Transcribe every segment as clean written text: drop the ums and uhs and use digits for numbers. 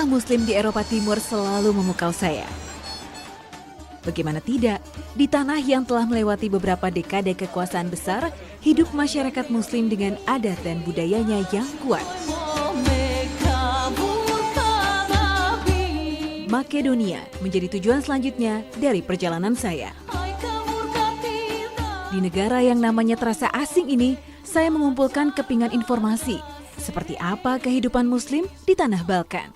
Muslim di Eropa Timur selalu memukau saya. Bagaimana tidak, di tanah yang telah melewati beberapa dekade kekuasaan besar, hidup masyarakat Muslim dengan adat dan budayanya yang kuat. Makedonia menjadi tujuan selanjutnya dari perjalanan saya. Di negara yang namanya terasa asing ini, saya mengumpulkan kepingan informasi seperti apa kehidupan Muslim di tanah Balkan.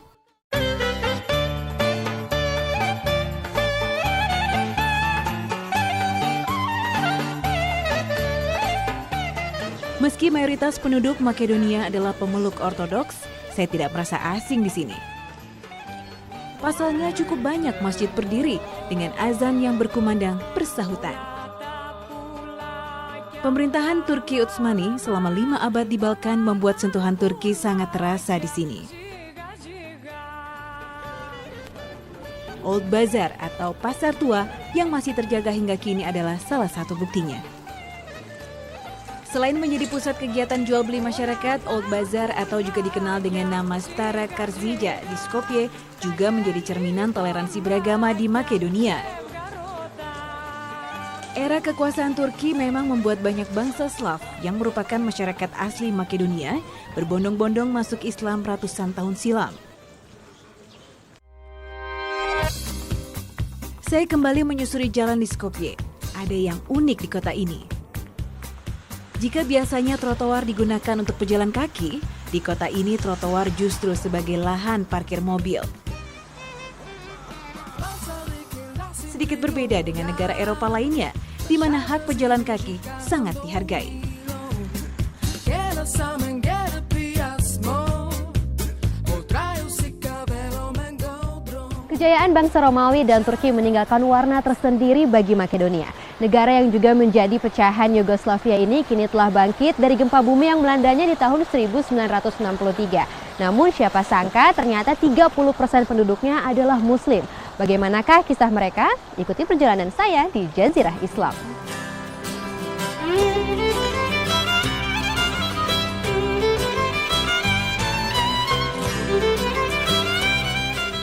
Meski mayoritas penduduk Makedonia adalah pemeluk Ortodoks, saya tidak merasa asing di sini. Pasalnya cukup banyak masjid berdiri dengan azan yang berkumandang bersahutan. Pemerintahan Turki Utsmani selama 5 abad di Balkan membuat sentuhan Turki sangat terasa di sini. Old Bazaar atau Pasar Tua yang masih terjaga hingga kini adalah salah satu buktinya. Selain menjadi pusat kegiatan jual beli masyarakat, Old Bazaar atau juga dikenal dengan nama Stara Karzija di Skopje juga menjadi cerminan toleransi beragama di Makedonia. Era kekuasaan Turki memang membuat banyak bangsa Slav yang merupakan masyarakat asli Makedonia berbondong-bondong masuk Islam ratusan tahun silam. Saya kembali menyusuri jalan di Skopje. Ada yang unik di kota ini. Jika biasanya trotoar digunakan untuk pejalan kaki, di kota ini trotoar justru sebagai lahan parkir mobil. Sedikit berbeda dengan negara Eropa lainnya, di mana hak pejalan kaki sangat dihargai. Kejayaan bangsa Romawi dan Turki meninggalkan warna tersendiri bagi Makedonia. Negara yang juga menjadi pecahan Yugoslavia ini kini telah bangkit dari gempa bumi yang melandanya di tahun 1963. Namun siapa sangka ternyata 30% penduduknya adalah Muslim. Bagaimanakah kisah mereka? Ikuti perjalanan saya di Jazirah Islam.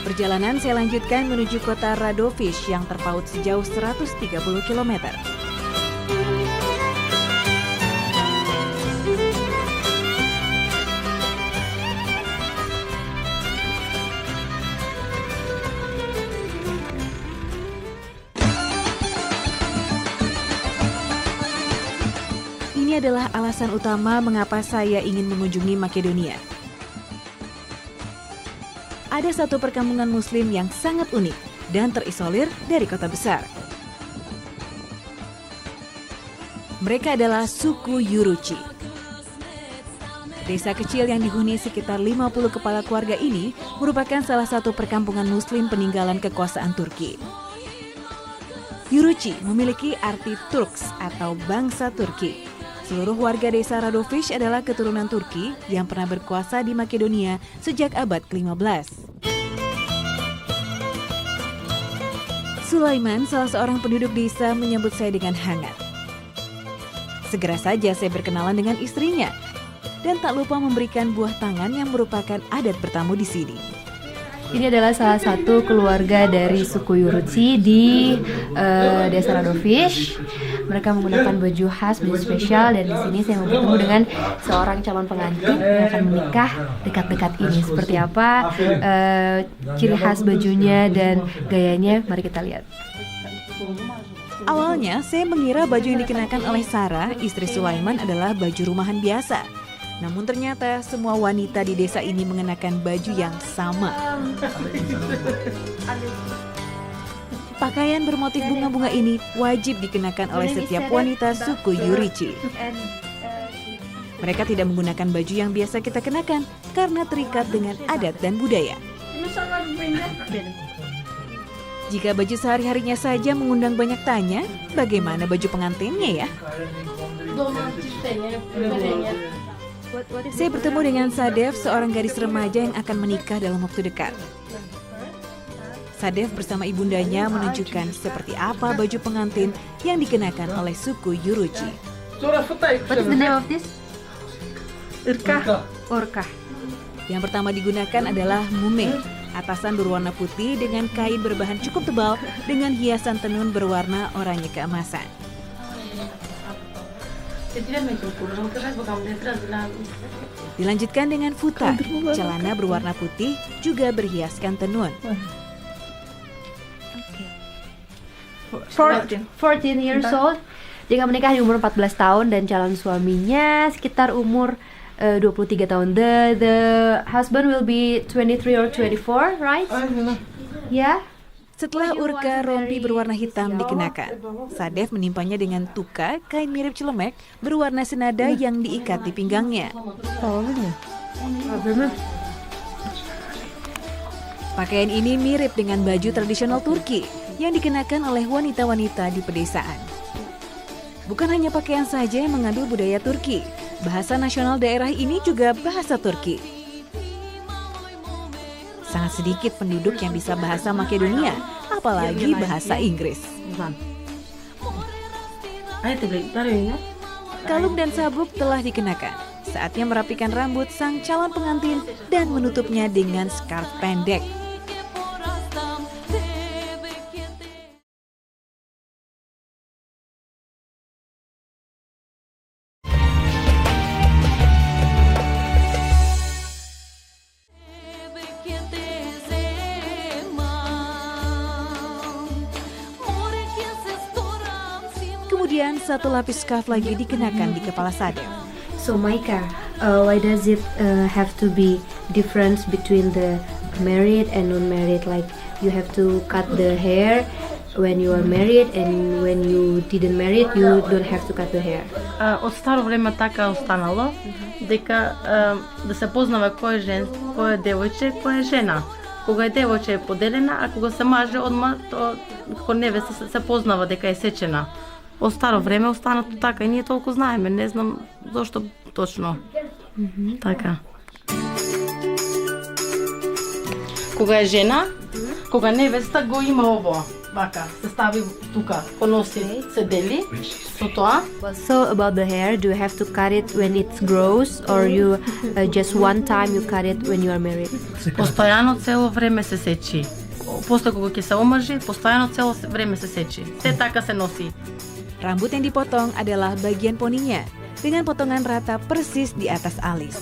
Perjalanan saya lanjutkan menuju kota Radoviš yang terpaut sejauh 130 km. Ini adalah alasan utama mengapa saya ingin mengunjungi Makedonia. Ada satu perkampungan Muslim yang sangat unik dan terisolir dari kota besar. Mereka adalah suku Yuruci. Desa kecil yang dihuni sekitar 50 kepala keluarga ini merupakan salah satu perkampungan Muslim peninggalan kekuasaan Turki. Yuruci memiliki arti Turks atau bangsa Turki. Seluruh warga desa Radoviš adalah keturunan Turki yang pernah berkuasa di Makedonia sejak abad ke-15. Sulaiman, salah seorang penduduk desa, menyambut saya dengan hangat. Segera saja saya berkenalan dengan istrinya dan tak lupa memberikan buah tangan yang merupakan adat bertamu di sini. Ini adalah salah satu keluarga dari suku Yuruci di desa Radoviš. Mereka menggunakan baju khas, baju spesial, dan di sini saya mau bertemu dengan seorang calon pengantin yang akan menikah dekat-dekat ini. Seperti apa ciri khas bajunya dan gayanya? Mari kita lihat. Awalnya saya mengira baju yang dikenakan oleh Sarah, istri Sulaiman, adalah baju rumahan biasa. Namun ternyata semua wanita di desa ini mengenakan baju yang sama. Pakaian bermotif bunga-bunga ini wajib dikenakan oleh setiap wanita suku Yuruci. Mereka tidak menggunakan baju yang biasa kita kenakan karena terikat dengan adat dan budaya. Jika baju sehari-harinya saja mengundang banyak tanya, bagaimana baju pengantinnya ya? Saya bertemu dengan Sadef, seorang gadis remaja yang akan menikah dalam waktu dekat. Sadef bersama ibundanya menunjukkan seperti apa baju pengantin yang dikenakan oleh suku Yuruci. What is the name of this? Urkah. Yang pertama digunakan adalah mume Atasan berwarna putih dengan kain berbahan cukup tebal dengan hiasan tenun berwarna oranye keemasan. Dilanjutkan dengan futa, celana berwarna putih juga berhiaskan tenun. 14 years old. Jika menikah di umur 14 tahun dan calon suaminya sekitar umur 23 tahun. The husband will be 23 or 24, right? Ya. Setelah urka rompi berwarna hitam dikenakan, Sadef menimpanya dengan tuka kain mirip celemek berwarna senada yang diikat di pinggangnya. Pakaian ini mirip dengan baju tradisional Turki yang dikenakan oleh wanita-wanita di pedesaan. Bukan hanya pakaian saja yang mengandung budaya Turki, bahasa nasional daerah ini juga bahasa Turki. Sangat sedikit penduduk yang bisa bahasa Makedonia, apalagi bahasa Inggris. Kalung dan sabuk telah dikenakan. Saatnya merapikan rambut sang calon pengantin dan menutupnya dengan scarf pendek. Kemudian satu lapis scarf lagi dikenakan di kepala Sadef. So Maika, why does it have to be difference between the married and non-married? Like you have to cut the hair when you are married and when you didn't married, you don't have to cut the hair. От старо време така е останало, дека да се познава кој е девојче, кој е жена. Кога е девојче е поделена, а кога се маже, одма како невеста се познава дека е сечена. Од старо време останато така и ние толку знаеме, не знам зошто точно. Така. Кога е жена, кога невеста го има ово, вака, се стави тука, поноси, се дели со тоа. So about the hair, do you have to cut it when it grows or you just one time you cut it when you are married? Постојано цело време се сечи. После кога ќе се омажи, постојано цело време се сечи. Се така се носи. Rambut yang dipotong adalah bagian poninya, dengan potongan rata persis di atas alis.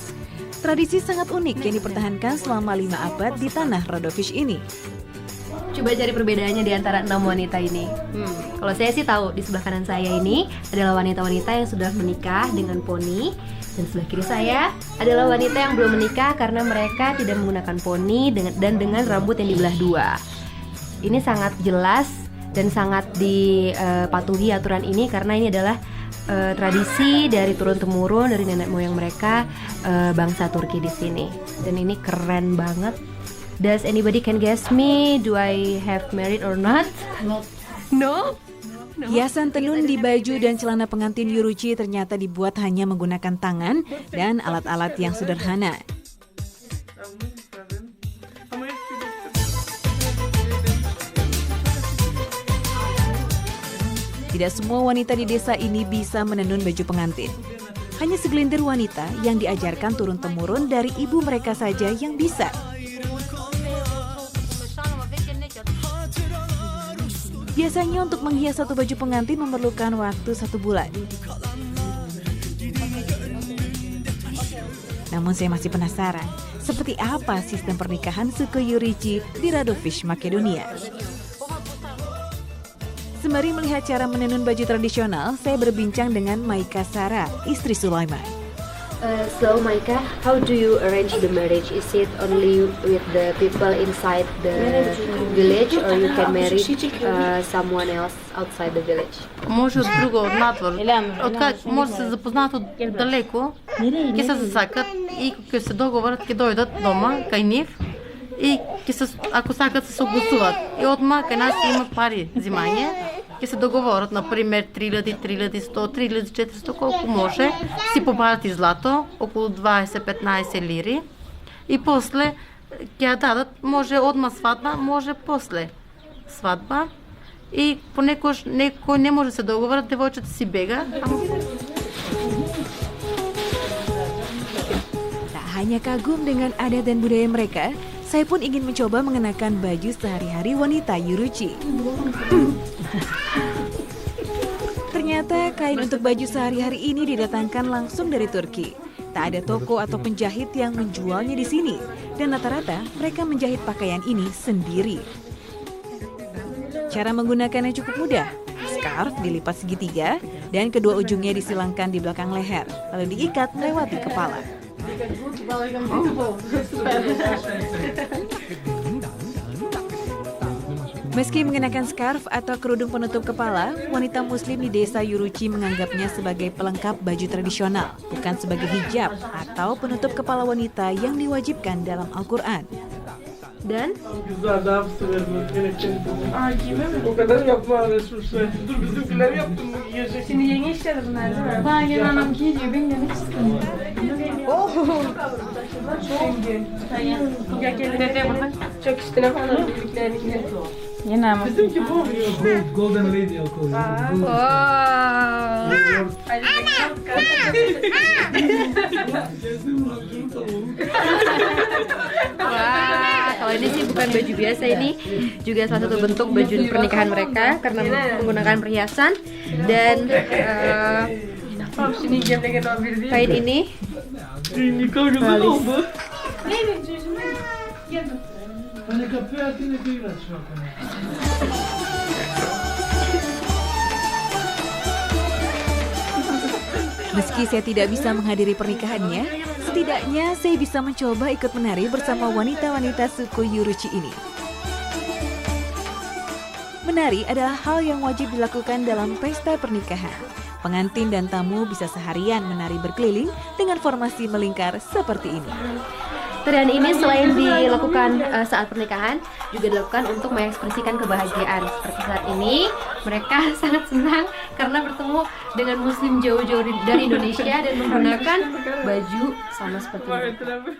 Tradisi sangat unik yang dipertahankan selama 5 abad di tanah Rhodovish ini. Coba cari perbedaannya di antara 6 wanita ini. Kalau saya sih tahu, di sebelah kanan saya ini adalah wanita-wanita yang sudah menikah dengan poni. Dan sebelah kiri saya adalah wanita yang belum menikah karena mereka tidak menggunakan poni dan dengan rambut yang dibelah dua. Ini sangat jelas dan sangat dipatuhi aturan ini karena ini adalah tradisi dari turun-temurun dari nenek moyang mereka, bangsa Turki di sini. Dan ini keren banget. Does anybody can guess me? Do I have married or not? No. Hiasan tenun di baju dan celana pengantin Yuruchi ternyata dibuat hanya menggunakan tangan dan alat-alat yang sederhana. Tidak semua wanita di desa ini bisa menenun baju pengantin. Hanya segelintir wanita yang diajarkan turun-temurun dari ibu mereka saja yang bisa. Biasanya untuk menghias satu baju pengantin memerlukan waktu 1 bulan. Namun saya masih penasaran, seperti apa sistem pernikahan suku Yuruchi di Rhodovish, Makedonia. Sembari melihat cara menenun baju tradisional, saya berbincang dengan Maika Sara, istri Sulaiman. So Maika, how do you arrange the marriage? Is it only with the people inside the village or you can marry someone else outside the village? Може од друго, од надвор. Откако може да се запознаат од далеко, ќе се засакат и ќе се договорат, ќе дојдат дома кај нив и ако сакат се согласуваат. И одма кај нас има пари взимање, ќе се договорат, например 3000, 3100, 3400, колку може, си побарат и злато, околу 20-15 лири и после ќе ја дадат, може одма свадба, може после свадба и понекогаш некој не може да се договорат, девојчето си бега. Tak hanya kagum dengan adat dan budaya mereka, Saya pun ingin mencoba mengenakan baju sehari-hari wanita Yuruchi. Ternyata kain untuk baju sehari-hari ini didatangkan langsung dari Turki. Tak ada toko atau penjahit yang menjualnya di sini. Dan rata-rata mereka menjahit pakaian ini sendiri. Cara menggunakannya cukup mudah. Scarf dilipat segitiga dan kedua ujungnya disilangkan di belakang leher, lalu diikat melewati kepala. Meski mengenakan scarf atau kerudung penutup kepala, wanita muslim di desa Yuruchi menganggapnya sebagai pelengkap baju tradisional, bukan sebagai hijab atau penutup kepala wanita yang diwajibkan dalam Al-Quran. Dan Güzel daha severim. O kadar yapma resursu. Dur bizimkiler yaptım bu giyecek. Şimdi yenge işleri bunlar değil mi? Daha gelen anam giyiyor, ben demek istiyorum. Oh! Çok üstüne falan büyüklerine. Yine ama. Bizimki bu. Golden Lady okulu. wah, kalau ini sih bukan baju biasa, ini juga salah satu bentuk baju pernikahan mereka karena menggunakan perhiasan dan kain ini Nikah güzel oldu. Hani kapıyı açın nikahı açıyor. Meski saya tidak bisa menghadiri pernikahannya, setidaknya saya bisa mencoba ikut menari bersama wanita-wanita suku Yuruchi ini. Menari adalah hal yang wajib dilakukan dalam pesta pernikahan. Pengantin dan tamu bisa seharian menari berkeliling dengan formasi melingkar seperti ini. tarian ini selain dilakukan saat pernikahan juga dilakukan untuk mengekspresikan kebahagiaan. Seperti saat ini mereka sangat senang karena bertemu dengan muslim jauh-jauh dari Indonesia dan menggunakan baju sama seperti ini.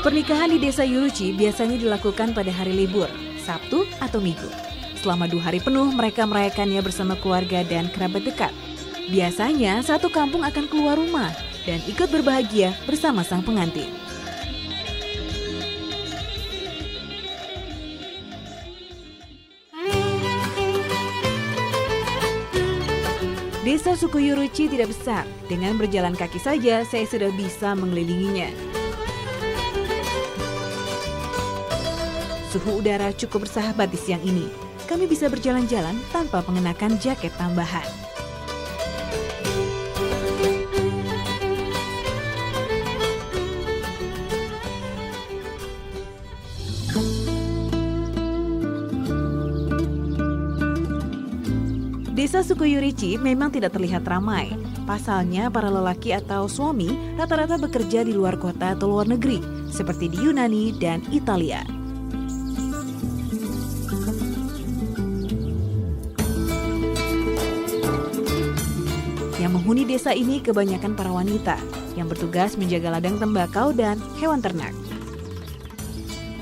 Pernikahan di desa Yuruchi biasanya dilakukan pada hari libur, Sabtu atau Minggu. Selama 2 hari penuh mereka merayakannya bersama keluarga dan kerabat dekat. Biasanya satu kampung akan keluar rumah dan ikut berbahagia bersama sang pengantin. Desa suku Yuruchi tidak besar. Dengan berjalan kaki saja saya sudah bisa mengelilinginya. Suhu udara cukup bersahabat di siang ini. Kami bisa berjalan-jalan tanpa mengenakan jaket tambahan. Desa suku Yuruchi memang tidak terlihat ramai. Pasalnya para lelaki atau suami rata-rata bekerja di luar kota atau luar negeri, seperti di Yunani dan Italia. Yang menghuni desa ini kebanyakan para wanita yang bertugas menjaga ladang tembakau dan hewan ternak.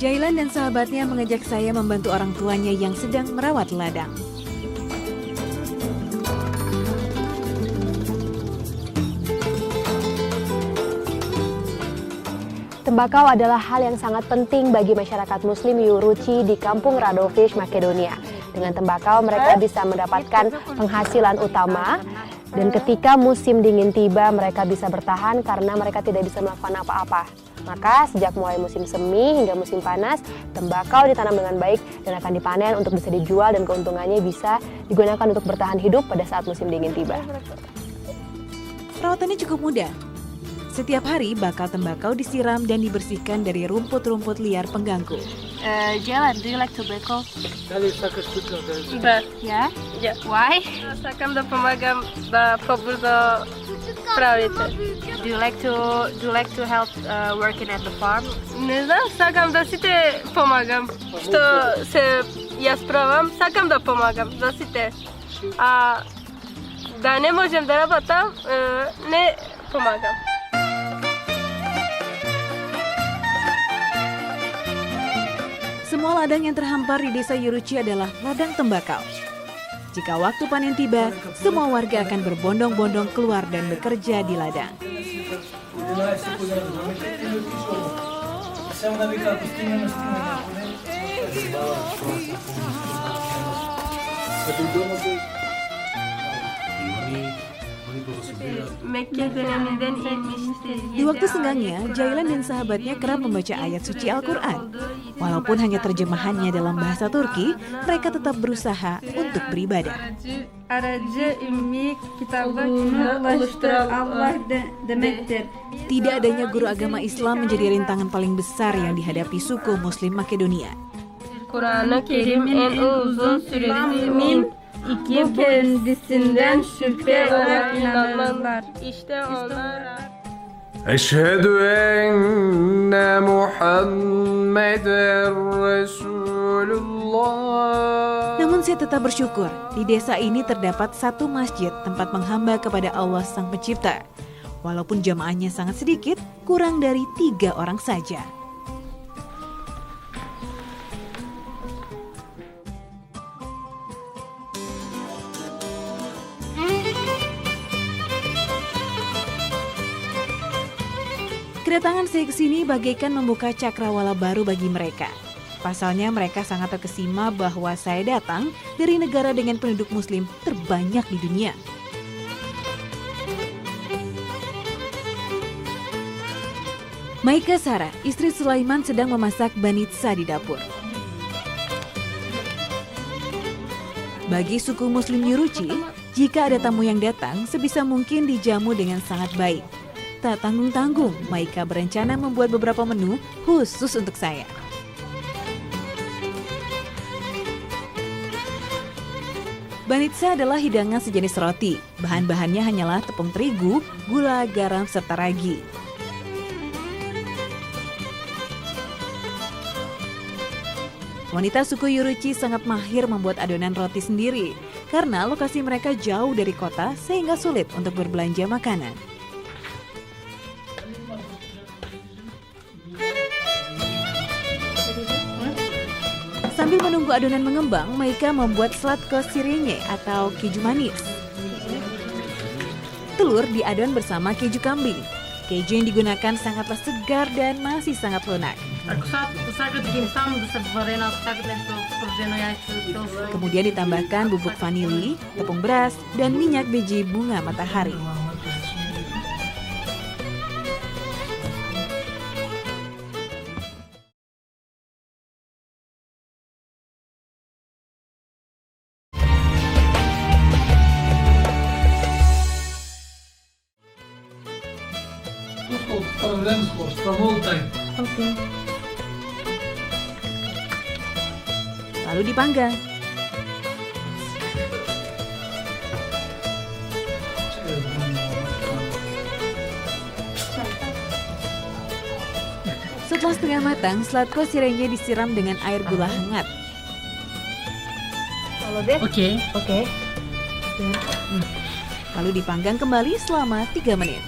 Jailan dan sahabatnya mengajak saya membantu orang tuanya yang sedang merawat ladang. Tembakau adalah hal yang sangat penting bagi masyarakat muslim Yuruchi di kampung Radovish, Makedonia. Dengan tembakau mereka bisa mendapatkan penghasilan utama dan ketika musim dingin tiba mereka bisa bertahan karena mereka tidak bisa melakukan apa-apa. Maka sejak mulai musim semi hingga musim panas, tembakau ditanam dengan baik dan akan dipanen untuk bisa dijual dan keuntungannya bisa digunakan untuk bertahan hidup pada saat musim dingin tiba. Perawatannya cukup mudah. Setiap hari bakal tembakau disiram dan dibersihkan dari rumput-rumput liar pengganggu. Jalan, do you like tobacco? Dali sakız tutuyor. Да. Ya? Yeah. Why? Сакам да помагам да побързо правите. Do you like to help working at the farm? Не знам, сакам да сите помагам. Што се ја справам, сакам да помагам за сите. А да не можем да работам, не помагам. Semua ladang yang terhampar di desa Yuruchi adalah ladang tembakau. Jika waktu panen tiba, semua warga akan berbondong-bondong keluar dan bekerja di ladang. Mekke döneminden inmişti. Di waktu senggangnya, Jailan dan sahabatnya kerap membaca ayat suci Al-Quran. Walaupun hanya terjemahannya dalam bahasa Turki, mereka tetap berusaha untuk beribadah. Aracı ümmi kitabı oluşturan Allah demektir. Tidak adanya guru agama Islam menjadi rintangan paling besar yang dihadapi suku Muslim Makedonia. Kur'an-ı Kerim en uzun süresi min iki kendisinden şüphe olarak inanırlar. İşte onlar. أشهد أن محمدا رسول الله. Namun saya tetap bersyukur, di desa ini terdapat satu masjid tempat menghamba kepada Allah Sang Pencipta. Walaupun jamaahnya sangat sedikit, kurang dari 3 orang saja. Kedatangan saya ke sini bagaikan membuka cakrawala baru bagi mereka. Pasalnya mereka sangat terkesima bahwa saya datang dari negara dengan penduduk muslim terbanyak di dunia. Maika Sarah, istri Sulaiman, sedang memasak banitsa di dapur. Bagi suku muslim Yuruci, jika ada tamu yang datang, sebisa mungkin dijamu dengan sangat baik. Tak tanggung-tanggung, Maika berencana membuat beberapa menu khusus untuk saya. Banitsa adalah hidangan sejenis roti. Bahan-bahannya hanyalah tepung terigu, gula, garam, serta ragi. Wanita suku Yuruci sangat mahir membuat adonan roti sendiri, karena lokasi mereka jauh dari kota sehingga sulit untuk berbelanja makanan. Sambil menunggu adonan mengembang, Maika membuat slatko sirenye atau keju manis. Telur diadon bersama keju kambing. Keju yang digunakan sangatlah segar dan masih sangat lunak. Kemudian ditambahkan bubuk vanili, tepung beras, dan minyak biji bunga matahari. Lalu dipanggang. Setelah setengah matang, slatko sirenye disiram dengan air gula hangat. Oke. Lalu dipanggang kembali selama 3 menit.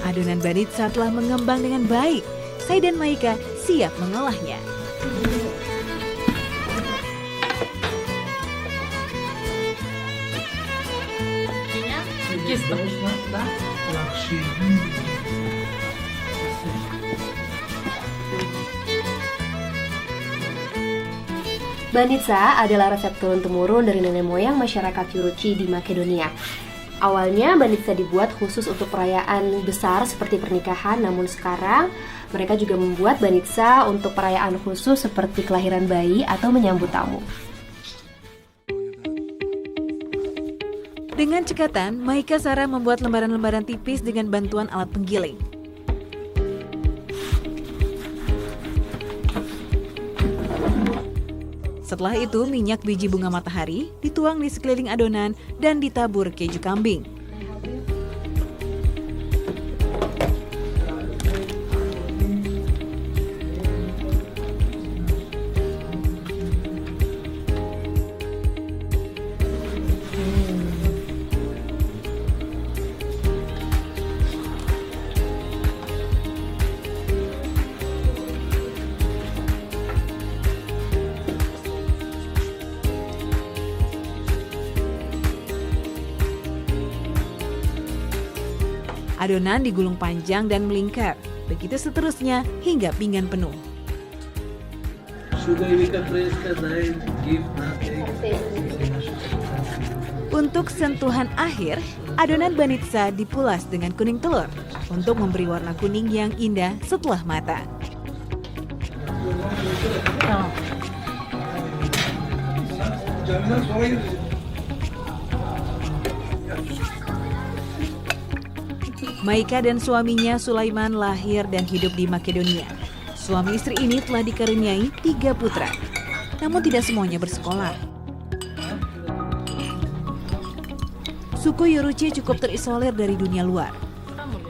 Adonan banitsa telah mengembang dengan baik. Saya dan Maika siap mengolahnya. Banitsa adalah resep turun-temurun dari nenek moyang masyarakat Yuruci di Makedonia. Awalnya banitsa dibuat khusus untuk perayaan besar seperti pernikahan, namun sekarang mereka juga membuat banitsa untuk perayaan khusus seperti kelahiran bayi atau menyambut tamu. Dengan cekatan, Maika Sarah membuat lembaran-lembaran tipis dengan bantuan alat penggiling. Setelah itu, minyak biji bunga matahari dituang di sekeliling adonan dan ditabur keju kambing. Adonan digulung panjang dan melingkar, begitu seterusnya hingga pinggan penuh. Untuk sentuhan akhir, adonan banitsa dipulas dengan kuning telur untuk memberi warna kuning yang indah setelah matang. Maika dan suaminya Sulaiman lahir dan hidup di Makedonia. Suami istri ini telah dikaruniai 3 putra, namun tidak semuanya bersekolah. Suku Yuruchi cukup terisolir dari dunia luar.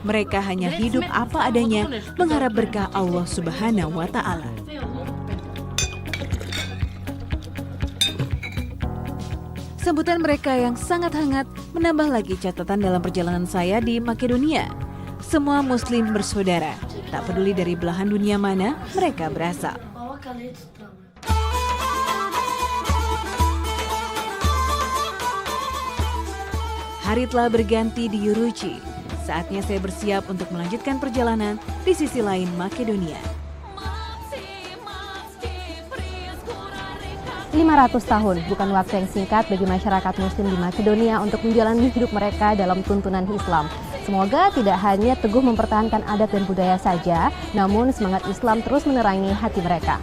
Mereka hanya hidup apa adanya, mengharap berkah Allah Subhanahu wa Ta'ala. Sambutan mereka yang sangat hangat menambah lagi catatan dalam perjalanan saya di Makedonia. Semua Muslim bersaudara, tak peduli dari belahan dunia mana mereka berasal. Hari telah berganti di Yuruchi. Saatnya saya bersiap untuk melanjutkan perjalanan di sisi lain Makedonia. 500 tahun bukan waktu yang singkat bagi masyarakat Muslim di Makedonia untuk menjalani hidup mereka dalam tuntunan Islam. Semoga tidak hanya teguh mempertahankan adat dan budaya saja, namun semangat Islam terus menerangi hati mereka.